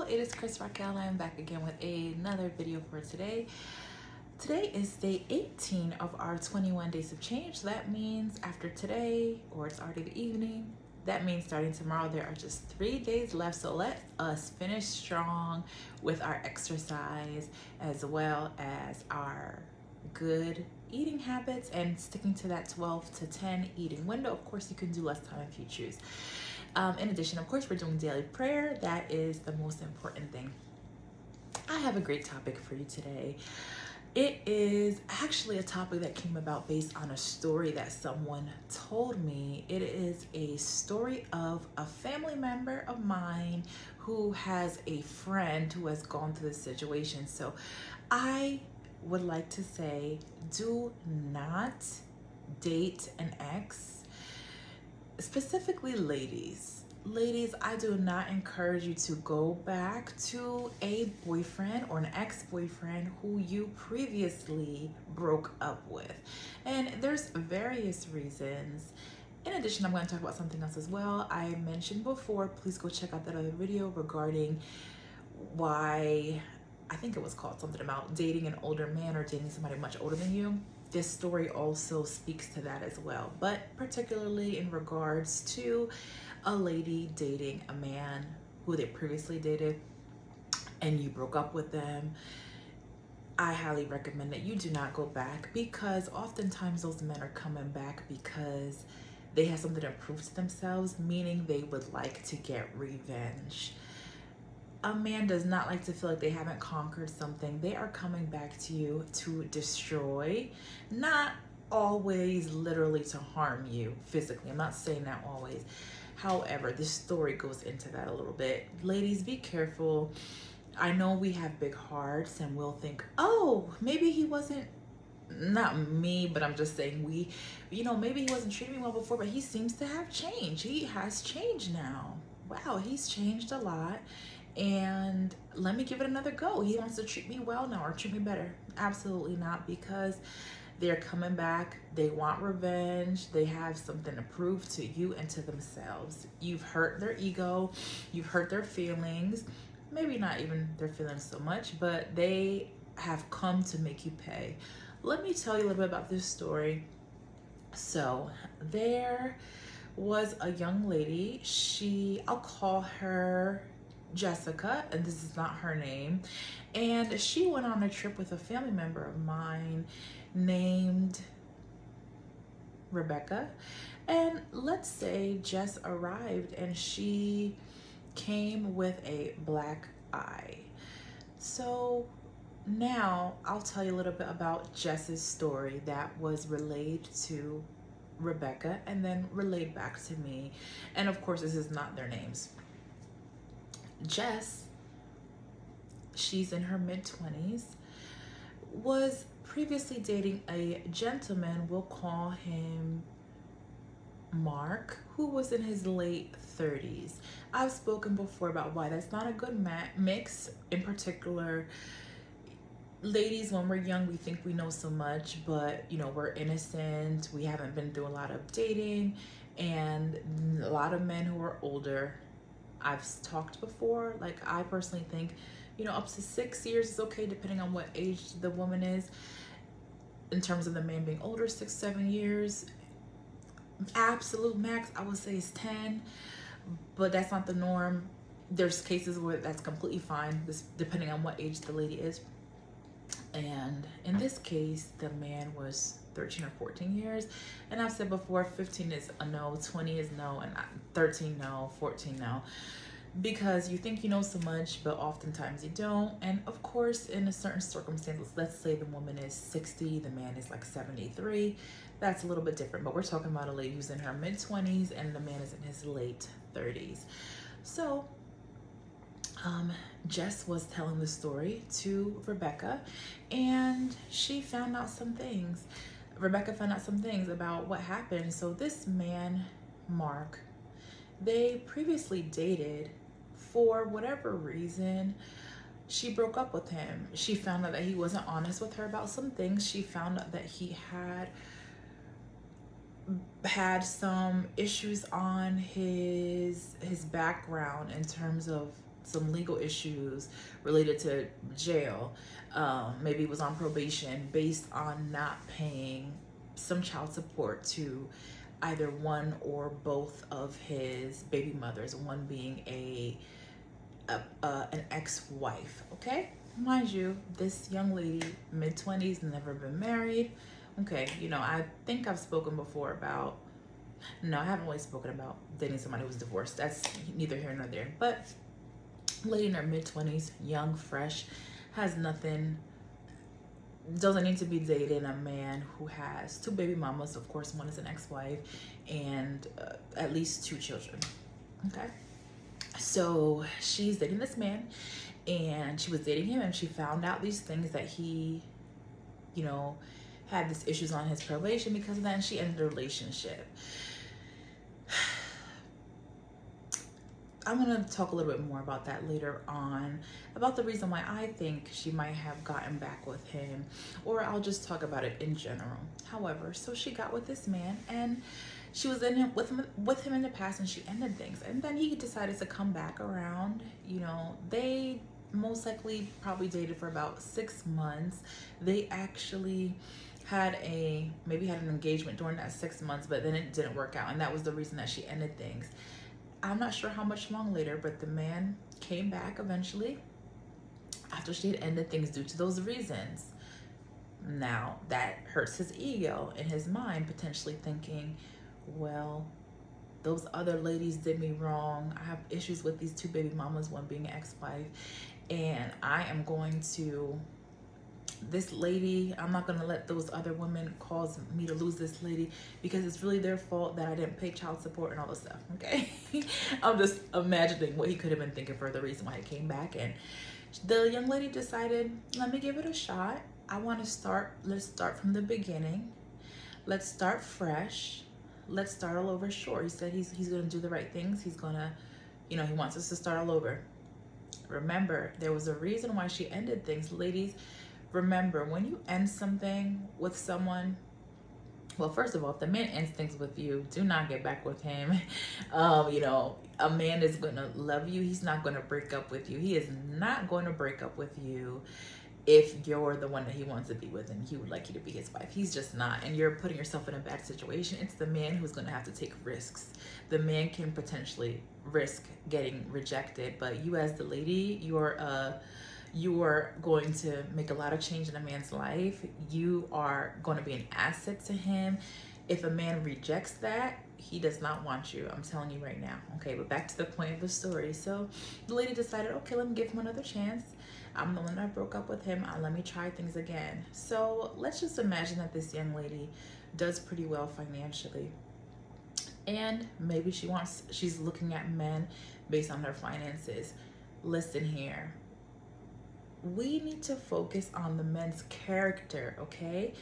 it is Chris Raquel. I'm back again with another video for today. Today is day 18 of our 21 days of change. That means after today, or it's already the evening, that means starting tomorrow, there are just 3 days left. So let us finish strong with our exercise as well as our good eating habits and sticking to that 12 to 10 eating window. Of course, you can do less time if you choose. In addition, of course, we're doing daily prayer. That is the most important thing. I have a great topic for you today. It is actually a topic that came about based on a story that someone told me. It is a story of a family member of mine who has a friend who has gone through this situation. So I would like to say, do not date an ex. Specifically ladies, I do not encourage you to go back to a boyfriend or an ex-boyfriend who you previously broke up with. And there's various reasons. In addition, I'm going to talk about something else as well. I mentioned before, please go check out that other video regarding why, I think it was called something about dating an older man or dating somebody much older than you. This story also speaks to that as well, but particularly in regards to a lady dating a man who they previously dated and you broke up with them. I highly recommend that you do not go back, because oftentimes those men are coming back because they have something to prove to themselves, meaning they would like to get revenge. A man does not like to feel like they haven't conquered something. They are coming back to you to destroy, not always literally to harm you physically. I'm not saying that always. However, this story goes into that a little bit. Ladies, be careful. I know we have big hearts and we'll think, oh, maybe he wasn't, not me, but I'm just saying maybe he wasn't treating me well before, but he seems to have changed. He has changed now. Wow, he's changed a lot. And let me give it another go. He wants to treat me well now or treat me better. Absolutely not, because they're coming back. They want revenge. They have something to prove to you and to themselves. You've hurt their ego. You've hurt their feelings. Maybe not even their feelings so much, but they have come to make you pay. Let me tell you a little bit about this story. So there was a young lady. I'll call her Jessica, and this is not her name, and she went on a trip with a family member of mine named Rebecca. And let's say Jess arrived and she came with a black eye. So now I'll tell you a little bit about Jess's story that was relayed to Rebecca and then relayed back to me. And of course, this is not their names. Jess, she's in her mid-20s, was previously dating a gentleman, we'll call him Mark, who was in his late 30s. I've spoken before about why that's not a good mix. In particular, ladies, when we're young, we think we know so much, but we're innocent. We haven't been through a lot of dating, and a lot of men who are older, I've talked before, like I personally think, up to 6 years is okay, depending on what age the woman is. In terms of the man being older, 6-7 years. Absolute max, I would say, is 10, but that's not the norm. There's cases where that's completely fine, depending on what age the lady is. And in this case, the man was 13 or 14 years. And I've said before, 15 is a no, 20 is no, and 13 no, 14 no. Because you think you know so much, but oftentimes you don't. And of course, in a certain circumstance, let's say the woman is 60, the man is like 73. That's a little bit different. But we're talking about a lady who's in her mid-20s and the man is in his late 30s. So Jess was telling the story to Rebecca, and she found out some things. Rebecca found out some things about what happened. So this man, Mark, they previously dated. For whatever reason, she broke up with him. She found out that he wasn't honest with her about some things. She found out that he had some issues on his background in terms of some legal issues related to jail. Maybe was on probation based on not paying some child support to either one or both of his baby mothers, one being an ex-wife. Okay, mind you, this young lady, mid-20s, never been married. Okay, you know, I think I've spoken before about, no, I haven't really spoken about dating somebody who's divorced. That's neither here nor there. But lady in her mid-20s, young, fresh, has nothing, doesn't need to be dating a man who has two baby mamas. Of course, one is an ex-wife, and at least two children. Okay, so she's dating this man, and she was dating him, and she found out these things that he, you know, had these issues on his probation because of that, and she ended the relationship. I'm going to talk a little bit more about that later on, about the reason why I think she might have gotten back with him, or I'll just talk about it in general. However, so she got with this man, and she was with him in the past, and she ended things, and then he decided to come back around. You know, they most likely probably dated for about 6 months. They actually had maybe had an engagement during that 6 months, but then it didn't work out, and that was the reason that she ended things. I'm not sure how much long later, but the man came back eventually after she had ended things due to those reasons. Now, that hurts his ego and his mind, potentially thinking, well, those other ladies did me wrong. I have issues with these two baby mamas, one being an ex-wife, and I am going to, this lady, I'm not going to let those other women cause me to lose this lady, because it's really their fault that I didn't pay child support and all this stuff. Okay. I'm just imagining what he could have been thinking for the reason why he came back. And the young lady decided, let me give it a shot. I want to start, let's start from the beginning. Let's start fresh. Let's start all over. Sure, he said he's going to do the right things. He's going to, you know, he wants us to start all over. Remember, there was a reason why she ended things. Ladies, remember, when you end something with someone, well, first of all, if the man ends things with you, do not get back with him. You know, a man is going to love you. He's not going to break up with you. He is not going to break up with you if you're the one that he wants to be with and he would like you to be his wife. He's just not, and you're putting yourself in a bad situation. It's the man who's going to have to take risks. The man can potentially risk getting rejected, but you as the lady, you are going to make a lot of change in a man's life. You are going to be an asset to him. If a man rejects that, he does not want you. I'm telling you right now. Okay, but back to the point of the story. So the lady decided, okay, let me give him another chance. I'm the one that broke up with him. Let me try things again. So let's just imagine that this young lady does pretty well financially. And maybe she's looking at men based on their finances. Listen here. We need to focus on the men's character, okay?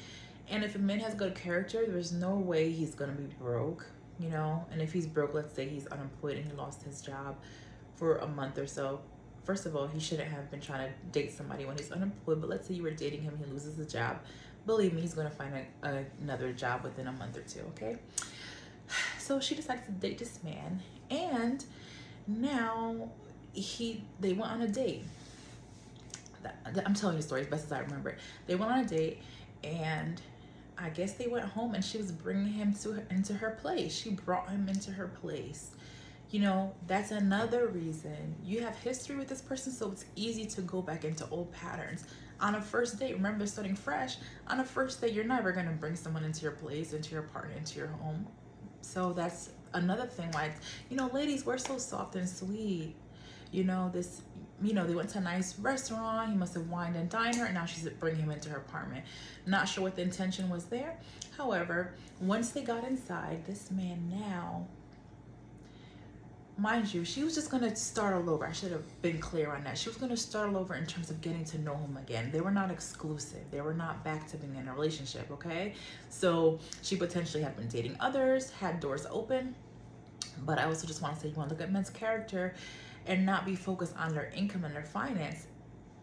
And if a man has good character, there's no way he's gonna be broke, you know? And if he's broke, let's say he's unemployed and he lost his job for a month or so. First of all, he shouldn't have been trying to date somebody when he's unemployed, but let's say you were dating him, he loses his job. Believe me, he's gonna find another job within a month or two, okay? So she decided to date this man, and now they went on a date. I'm telling you the story as best as I remember it. They went on a date, and I guess they went home, and she was bringing him into her place. She brought him into her place. You know, that's another reason. You have history with this person, so it's easy to go back into old patterns. On a first date, remember, starting fresh, on a first date, you're never going to bring someone into your place, into your partner, into your home. So that's another thing why, you know, ladies, we're so soft and sweet. You know, they went to a nice restaurant. He must have wined and dined her, and now she's bringing him into her apartment. Not sure what the intention was there. However, once they got inside, this man now, mind you, she was just going to start all over. I should have been clear on that. She was going to start all over in terms of getting to know him again. They were not exclusive. They were not back to being in a relationship, okay? So she potentially had been dating others, had doors open. But I also just want to say, you want to look at men's character and not be focused on their income and their finance.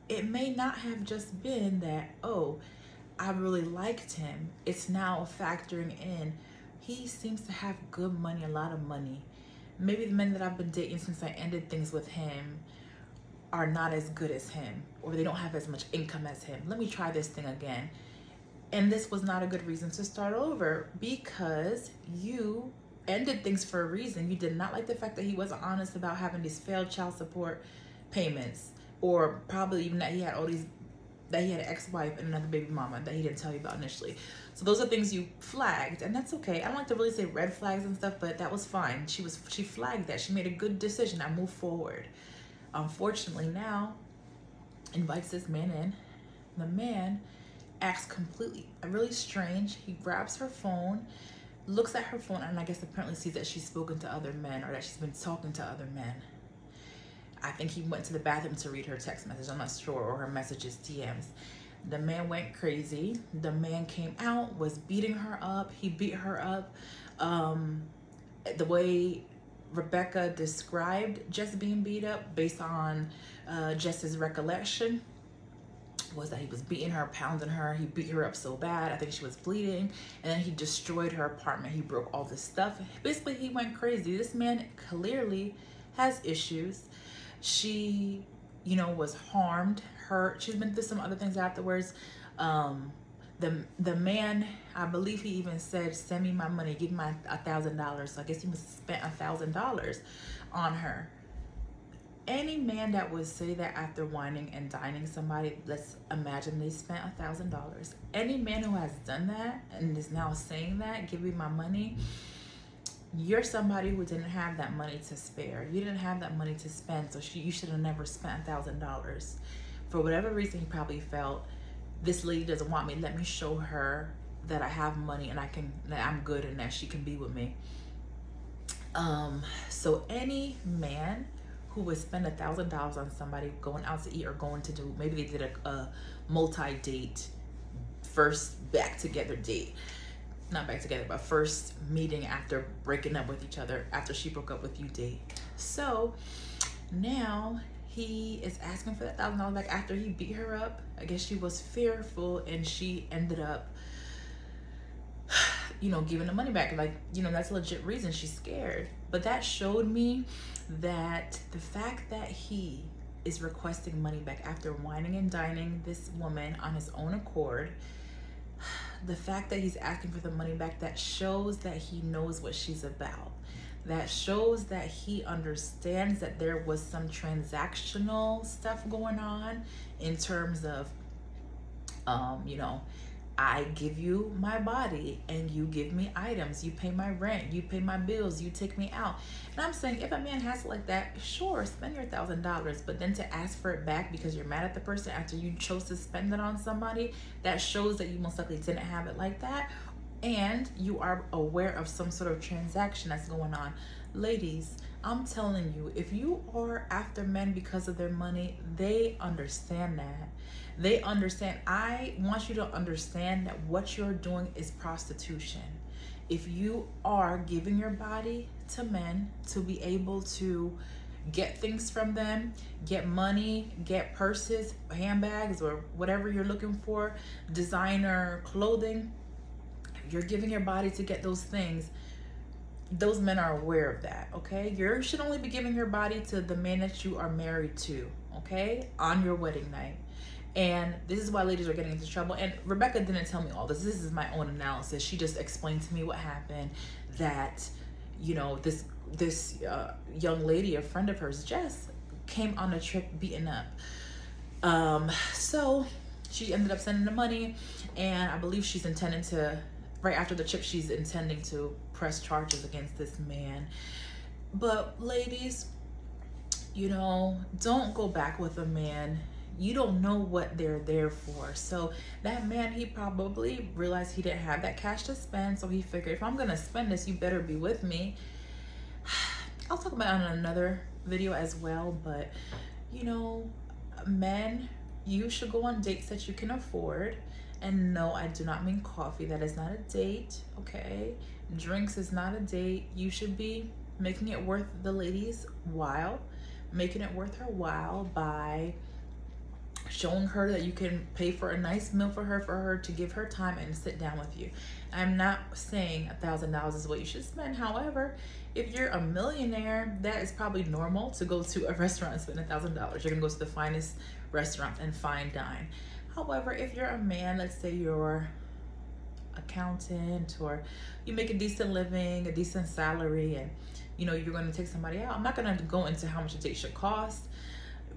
It may not have just been that, oh, I really liked him. It's now factoring in, he seems to have good money, a lot of money. Maybe the men that I've been dating since I ended things with him are not as good as him, or they don't have as much income as him. Let me try this thing again. And this was not a good reason to start over, because you ended things for a reason. You did not like the fact that he wasn't honest about having these failed child support payments, or probably even that he had that he had an ex-wife and another baby mama that he didn't tell you about initially. So those are things you flagged, and that's okay. I don't like to really say red flags and stuff, but that was fine. She flagged that. She made a good decision. I moved forward. Unfortunately, now invites this man in. The man acts completely really strange. He grabs her phone, looks at her phone, and I guess apparently sees that she's spoken to other men, or that she's been talking to other men. I think he went to the bathroom to read her text message, I'm not sure, or her messages, DMs. The man went crazy. The man came out, was beating her up. He beat her up. The way Rebecca described Jess being beat up, based on Jess's recollection, was that he was beating her, pounding her. He beat her up so bad, I think she was bleeding. And then he destroyed her apartment. He broke all this stuff. Basically, he went crazy. This man clearly has issues. She, was harmed, hurt. She's been through some other things afterwards. The man, I believe he even said, send me my money, give me my $1,000. So I guess he must have spent $1,000 on her. Any man that would say that after whining and dining somebody, let's imagine they spent $1,000. Any man who has done that and is now saying that, give me my money, you're somebody who didn't have that money to spare. You didn't have that money to spend, so you should have never spent $1,000. For whatever reason, he probably felt, this lady doesn't want me. Let me show her that I have money and that I'm good and that she can be with me. So any man who would spend $1,000 on somebody going out to eat, or going to do, maybe they did a multi-date, first back together date. Not back together, but first meeting after breaking up with each other, after she broke up with you date. So now he is asking for that $1,000 back after he beat her up. I guess she was fearful and she ended up, giving the money back. Like, that's a legit reason. She's scared. But that showed me that the fact that he is requesting money back after whining and dining this woman on his own accord, the fact that he's asking for the money back, that shows that he knows what she's about. That shows that he understands that there was some transactional stuff going on in terms of, I give you my body and you give me items. You pay my rent, you pay my bills, you take me out. And I'm saying, if a man has it like that, sure, spend your $1,000. But then to ask for it back because you're mad at the person after you chose to spend it on somebody, that shows that you most likely didn't have it like that. And you are aware of some sort of transaction that's going on. Ladies, I'm telling you, if you are after men because of their money, they understand that. They understand. I want you to understand that what you're doing is prostitution. If you are giving your body to men to be able to get things from them, get money, get purses, handbags, or whatever you're looking for, designer clothing, you're giving your body to get those things, those men are aware of that, okay? You should only be giving your body to the man that you are married to, okay? On your wedding night. And this is why ladies are getting into trouble. And Rebecca didn't tell me all this. This is my own analysis. She just explained to me what happened, that, this young lady, a friend of hers, Jess, came on a trip beaten up. So she ended up sending the money, and I believe she's intending to, right after the trip, she's intending to press charges against this man. But ladies, don't go back with a man. You don't know what they're there for. So that man, he probably realized he didn't have that cash to spend. So he figured, if I'm going to spend this, you better be with me. I'll talk about it in another video as well. But, men, you should go on dates that you can afford. And no, I do not mean coffee. That is not a date, okay? Drinks is not a date. You should be making it worth the lady's while. Making it worth her while by showing her that you can pay for a nice meal for her to give her time and sit down with you. I'm not saying $1,000 is what you should spend. However, if you're a millionaire, that is probably normal to go to a restaurant and spend $1,000. You're gonna go to the finest restaurant and fine dine. However, if you're a man, let's say you're accountant or you make a decent living, a decent salary, and you're going to take somebody out. I'm not going to go into how much a date should cost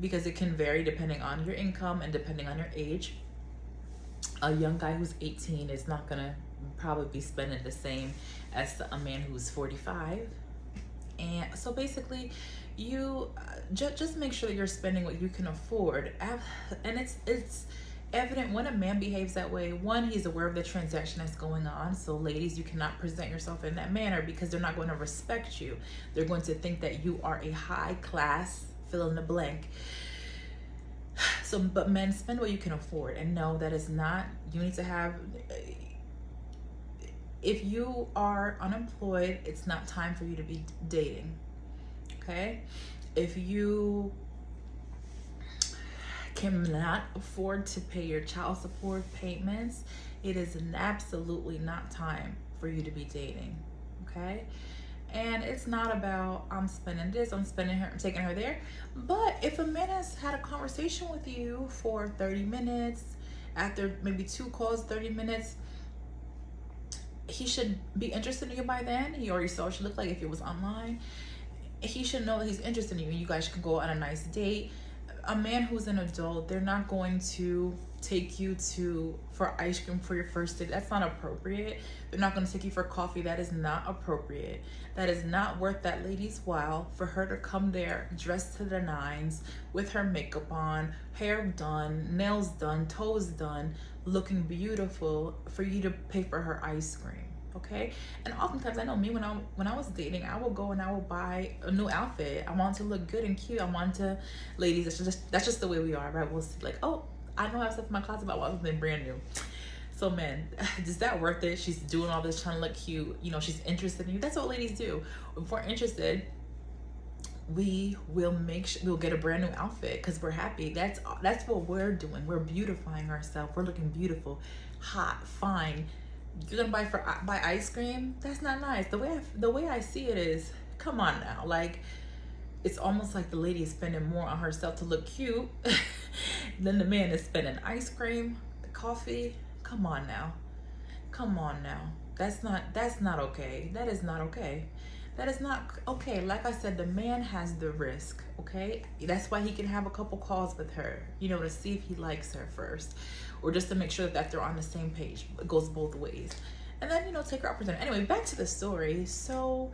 because it can vary depending on your income and depending on your age. A young guy who's 18 is not going to probably be spending the same as a man who's 45. And so basically, you just make sure that you're spending what you can afford. And it's evident when a man behaves that way. One, he's aware of the transaction that's going on. So ladies, you cannot present yourself in that manner because they're not going to respect you. They're going to think that you are a high class, fill in the blank. So, but men, spend what you can afford, and no, that is not, you need to have, if you are unemployed, it's not time for you to be dating, okay? If you cannot afford to pay your child support payments, it is absolutely not time for you to be dating, okay? And it's not about I'm spending this, I'm spending her, I'm taking her there. But if a man has had a conversation with you for 30 minutes, after maybe 2 calls, 30 minutes, he should be interested in you by then. He already saw what you look like if it was online. He should know that he's interested in you and you guys can go on a nice date. A man who's an adult, they're not going to take you for ice cream for your first date. That's not appropriate. They're not going to take you for coffee. That is not appropriate. That is not worth that lady's while for her to come there dressed to the nines with her makeup on, hair done, nails done, toes done, looking beautiful for you to pay for her ice cream. Okay? And oftentimes, I know me, when I was dating, I will go and I will buy a new outfit. I want to look good and cute. I want to, ladies, that's just the way we are, right? We'll see, like, oh, I know I have stuff in my closet, but I want something brand new. So men, is that worth it? She's doing all this trying to look cute. She's interested in you. That's what ladies do. If we're interested, we will we'll get a brand new outfit because we're happy. That's what we're doing. We're beautifying ourselves. We're looking beautiful, hot, fine. You're gonna buy ice cream? That's not nice. The way I see it is, come on now, like, it's almost like the lady is spending more on herself to look cute than the man is spending ice cream, coffee. Come on now. That's not okay. That is not okay. That is not okay. Like I said, the man has the risk, okay? That's why he can have a couple calls with her, to see if he likes her first, or just to make sure that they're on the same page. It goes both ways. And then, take her up for dinner. Anyway, back to the story. So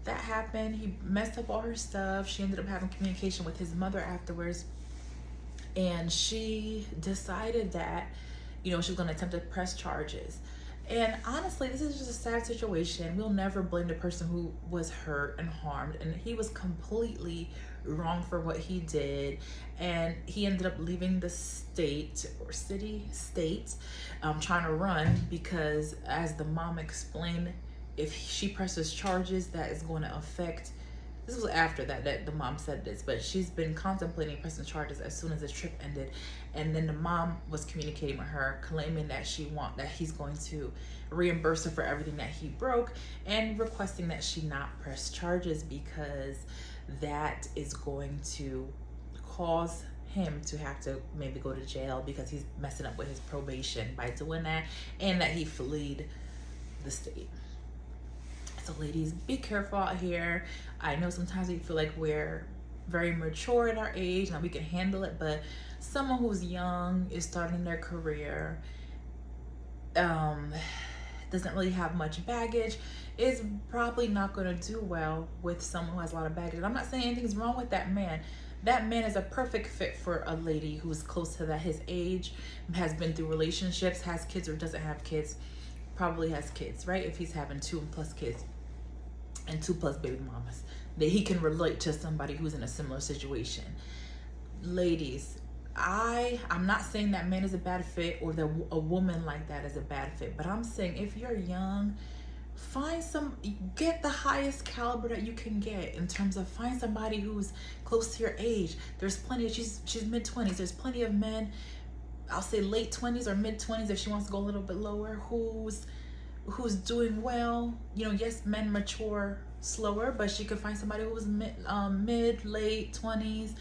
that happened. He messed up all her stuff. She ended up having communication with his mother afterwards. And she decided that, she was going to attempt to press charges. And honestly, this is just a sad situation. We'll never blame the person who was hurt and harmed. And he was completely wrong for what he did. And he ended up leaving the state, trying to run because, as the mom explained, if she presses charges, that is going to affect. This was after that the mom said this, but she's been contemplating pressing charges as soon as the trip ended. And then the mom was communicating with her, claiming that that he's going to reimburse her for everything that he broke, and requesting that she not press charges because that is going to cause him to have to maybe go to jail because he's messing up with his probation by doing that, and that he fled the state. So ladies, be careful out here. I know sometimes we feel like we're very mature at our age and we can handle it, but someone who's young, is starting their career, doesn't really have much baggage, is probably not going to do well with someone who has a lot of baggage. And I'm not saying anything's wrong with that man. That man is a perfect fit for a lady who's close to his age, has been through relationships, has kids or doesn't have kids, probably has kids, right? If he's having 2+ kids and 2+ baby mamas, that he can relate to somebody who's in a similar situation. Ladies, I'm not saying that man is a bad fit or that a woman like that is a bad fit, but I'm saying if you're young, get the highest caliber that you can get in terms of find somebody who's close to your age. There's plenty of, she's mid-20s. There's plenty of men, I'll say late 20s or mid-20s if she wants to go a little bit lower, who's doing well. You know, yes, men mature slower, but she could find somebody who was mid, late 20s,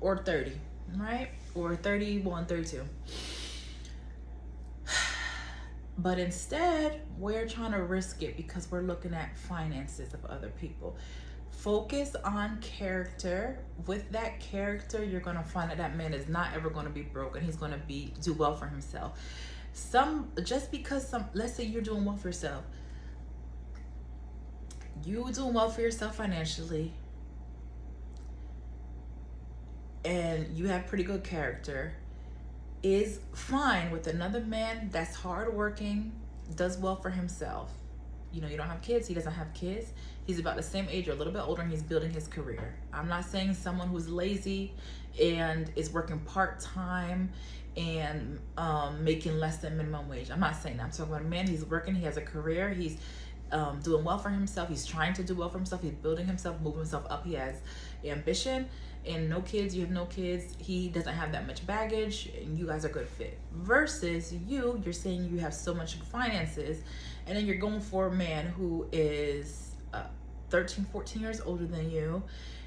or 30, right? Or 31, 32. But instead, we're trying to risk it because we're looking at finances of other people. Focus on character. With that character, you're going to find that that man is not ever going to be broken. He's going to do well for himself. Let's say you're doing well for yourself. You doing well for yourself financially, and you have pretty good character, is fine with another man that's hardworking, does well for himself. You know, you don't have kids, he doesn't have kids. He's about the same age or a little bit older, and he's building his career. I'm not saying someone who's lazy and is working part-time and making less than minimum wage. I'm not saying that. I'm talking about a man, he's working, he has a career, he's doing well for himself, he's trying to do well for himself, he's building himself, moving himself up, he has ambition, and no kids, you have no kids, he doesn't have that much baggage, and you guys are a good fit. Versus you're saying you have so much finances, and then you're going for a man who is 13, 14 years older than you.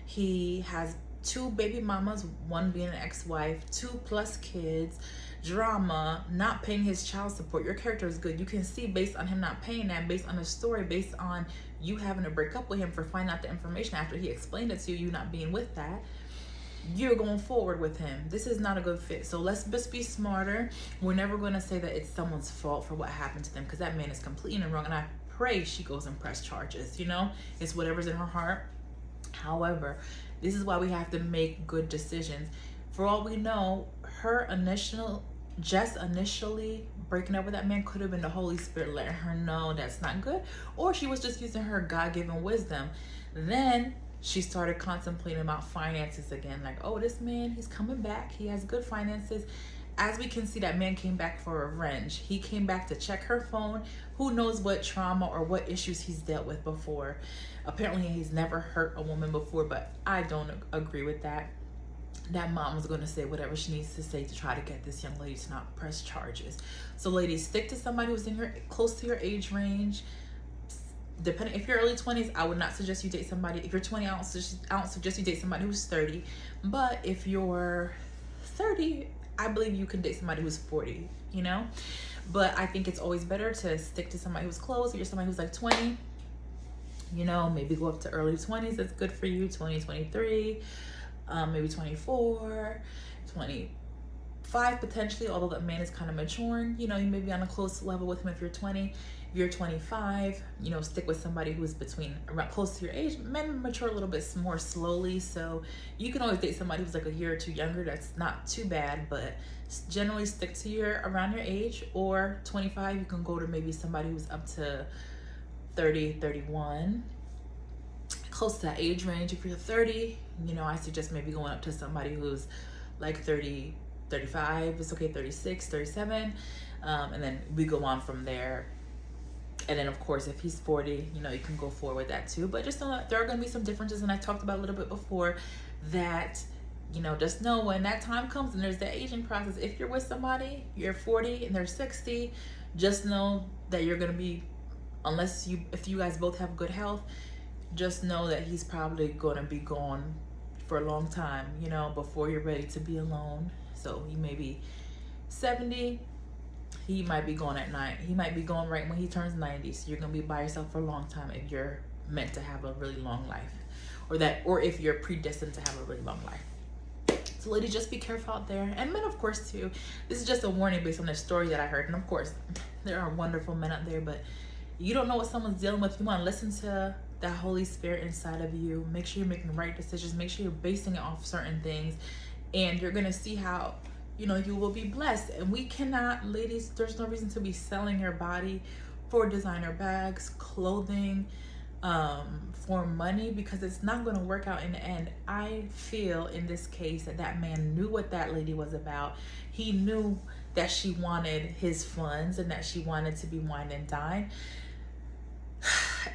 He has 2 baby mamas, 1 being an ex-wife, 2+ kids, drama, not paying his child support. Your character is good. You can see based on him not paying that, based on the story, based on you having to break up with him for finding out the information after he explained it to you, not being with that, you're going forward with him. This is not a good fit. So let's just be smarter. We're never going to say that it's someone's fault for what happened to them, because that man is completely wrong, and I pray she goes and press charges. You know, it's whatever's in her heart. However, this is why we have to make good decisions. For all we know, Jess initially breaking up with that man could have been the Holy Spirit letting her know that's not good, or she was just using her God-given wisdom. Then she started contemplating about finances again, like, oh, this man, he's coming back, he has good finances. As we can see, that man came back for revenge. He came back to check her phone. Who knows what trauma or what issues he's dealt with before. Apparently he's never hurt a woman before, but I don't agree with that. That mom was going to say whatever she needs to say to try to get this young lady to not press charges. So ladies, stick to somebody who's close to your age range. Depending, if you're early 20s, I would not suggest you date somebody. If you're 20, I don't suggest you date somebody who's 30. But if you're 30, I believe you can date somebody who's 40, you know? But I think it's always better to stick to somebody who's close. If you're somebody who's like 20, you know, maybe go up to early 20s. That's good for you. 20, 23, maybe 24, 25 potentially, although that man is kind of maturing. You know, you may be on a close level with him if you're 20. If you're 25, you know, stick with somebody who's around close to your age. Men mature a little bit more slowly, so you can always date somebody who's like a year or 2 younger. That's not too bad, but generally stick to around your age. Or 25, you can go to maybe somebody who's up to 30, 31, close to that age range. If you're 30, you know, I suggest maybe going up to somebody who's like 30, 35, it's okay, 36, 37, and then we go on from there. And then of course, if he's 40, you know, you can go forward with that too. But just know that there are going to be some differences, and I talked about a little bit before that, you know, just know when that time comes and there's the aging process. If you're with somebody, you're 40 and they're 60, just know that you're going to be, if you guys both have good health, just know that he's probably going to be gone for a long time, you know, before you're ready to be alone. So he may be 70, he might be gone at 9. He might be gone right when he turns 90. So you're going to be by yourself for a long time if you're meant to have a really long life, or if you're predestined to have a really long life. So ladies, just be careful out there. And men, of course, too. This is just a warning based on the story that I heard. And of course, there are wonderful men out there, but you don't know what someone's dealing with. You want to listen to that Holy Spirit inside of you. Make sure you're making the right decisions. Make sure you're basing it off certain things. And you're going to see how, you know, you will be blessed. And we cannot, ladies, there's no reason to be selling your body for designer bags, clothing, for money, because it's not going to work out in the end. I feel in this case that man knew what that lady was about. He knew that she wanted his funds and that she wanted to be wine and dine.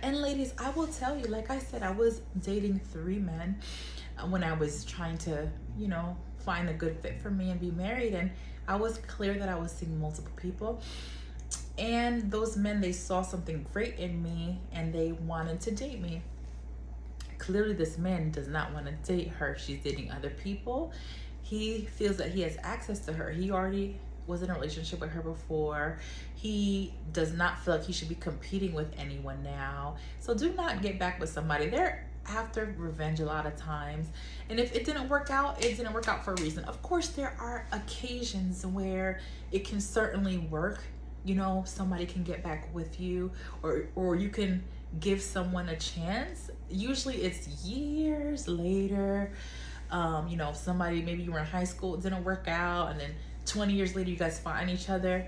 And ladies, I will tell you, like I said, I was dating 3 men when I was trying to, you know, find a good fit for me and be married. And I was clear that I was seeing multiple people. And those men, they saw something great in me and they wanted to date me. Clearly, this man does not want to date her. She's dating other people. He feels that he has access to her. He already was in a relationship with her before. He does not feel like he should be competing with anyone now. So do not get back with somebody. They're after revenge a lot of times. And if it didn't work out, it didn't work out for a reason. Of course, there are occasions where it can certainly work. You know, somebody can get back with you, or you can give someone a chance. Usually it's years later. You know, somebody, maybe you were in high school, it didn't work out, and then 20 years later you guys find each other.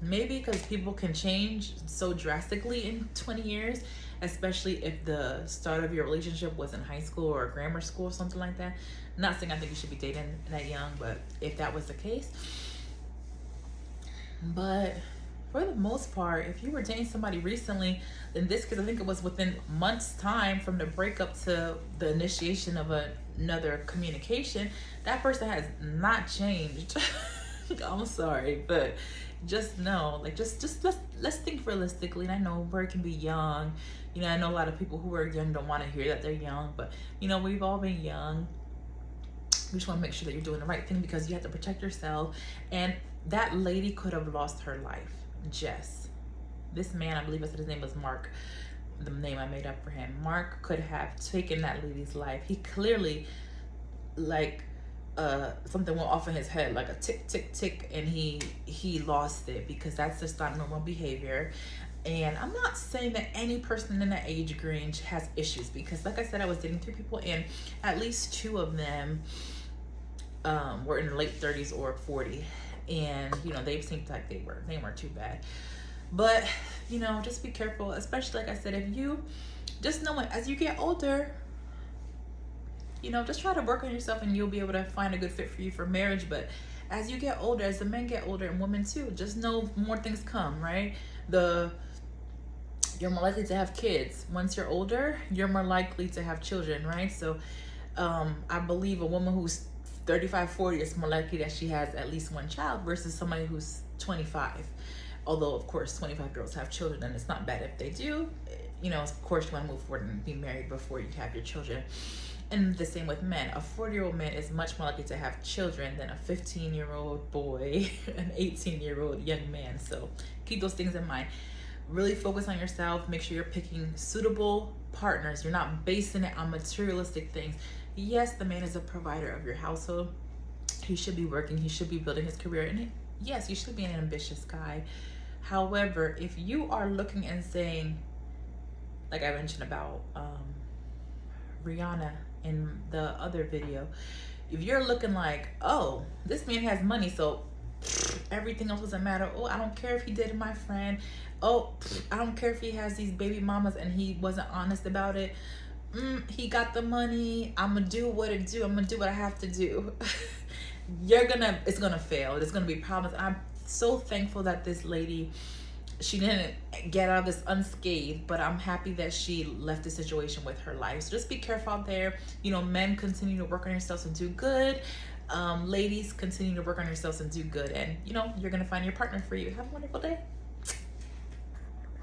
Maybe because people can change so drastically in 20 years, especially if the start of your relationship was in high school or grammar school or something like that. I'm not saying I think you should be dating that young, but if that was the case. But for the most part, if you were dating somebody recently, in this case, I think it was within months' time from the breakup to the initiation of another communication, that person has not changed. I'm sorry, but just know, like, just let's think realistically. And I know where it can be young. You know, I know a lot of people who are young don't want to hear that they're young, but you know, we've all been young. We just want to make sure that you're doing the right thing because you have to protect yourself. And that lady could have lost her life. Jess, this man, I believe I said his name was Mark, the name I made up for him. Mark could have taken that lady's life. He clearly, like, something went off in his head, like a tick tick tick, and he lost it, because that's just not normal behavior. And I'm not saying that any person in that age range has issues, because like I said, I was dating 3 people and at least 2 of them were in their late 30s or 40, and you know, they seemed like they weren't too bad. But you know, just be careful, especially like I said, if you just know, as you get older, you know, just try to work on yourself and you'll be able to find a good fit for you for marriage. But as you get older, as the men get older, and women too, just know more things come, right? You're more likely to have kids. Once you're older, you're more likely to have children, right? So I believe a woman who's 35, 40 is more likely that she has at least 1 child versus somebody who's 25. Although, of course, 25-year-olds have children, and it's not bad if they do. You know, of course, you want to move forward and be married before you have your children. And the same with men. A 40-year-old man is much more likely to have children than a 15-year-old boy, an 18-year-old young man. So keep those things in mind. Really focus on yourself. Make sure you're picking suitable partners. You're not basing it on materialistic things. Yes, the man is a provider of your household. He should be working. He should be building his career. And yes, you should be an ambitious guy. However, if you are looking and saying, like I mentioned about Rihanna in the other video, if you're looking like, oh, this man has money, so everything else doesn't matter. Oh, I don't care if he dated my friend. Oh, I don't care if he has these baby mamas and he wasn't honest about it. He got the money. I'm gonna do what it do. I'm gonna do what I have to do. It's gonna fail. There's gonna be problems. I'm so thankful that this lady, she didn't get out of this unscathed, but I'm happy that she left the situation with her life. So just be careful out there. You know, men, continue to work on yourselves and do good. Ladies, continue to work on yourselves and do good. And you know, you're gonna find your partner for you. Have a wonderful day.